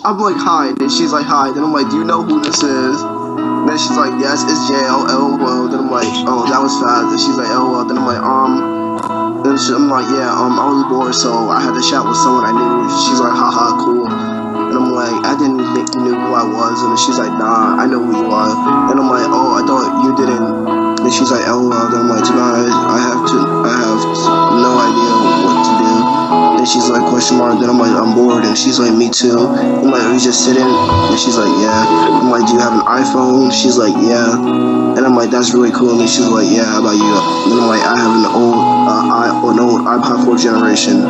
I'm like, hi. Then she's like, hi. Then I'm like, do you know who this is? Then she's like, yes, it's Jael. LOL. Then I'm like, oh, that was fast. Then she's like, LOL. Then I'm like, I'm like, yeah, I was bored, so I had to chat with someone I knew. She's like, haha, cool. And I'm like, I didn't think you knew who I was. And then she's like, nah, I know who you are. And I'm like, oh, I thought you didn't. And she's like, LOL. Then I'm like, tonight I have no idea what to do. And she's like, question mark. Then I'm like, I'm bored. And she's like, me too. I'm like, are you just sitting? And she's like, yeah. I'm like, do you have an iPhone? She's like, yeah. And I'm like, that's really cool. And she's like, yeah, how about you? And I'm like, I have an old iPod 4th generation.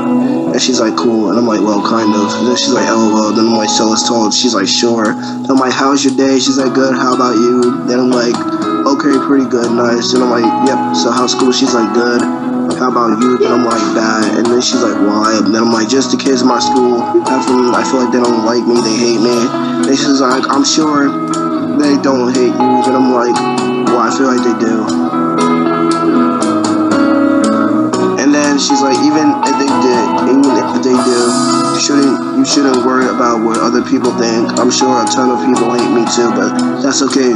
And she's like, cool. And I'm like, well, kind of. And then she's like, LOL. Then I'm like, so let's talk. She's like, sure. And I'm like, how's your day? She's like, good. How about you? Then I'm like, okay, pretty good, nice. And I'm like, yep. So how's school? She's like, good. How about you? Then I'm like, bad. And then she's like, why? And then I'm like, just the kids in my school. I feel like they don't like me. They hate me. And she's like, I'm sure they don't hate you. And I'm like, well, I feel like they do. And then she's like, even if they do, you shouldn't worry about what other people think. I'm sure a ton of people hate me too, but that's okay.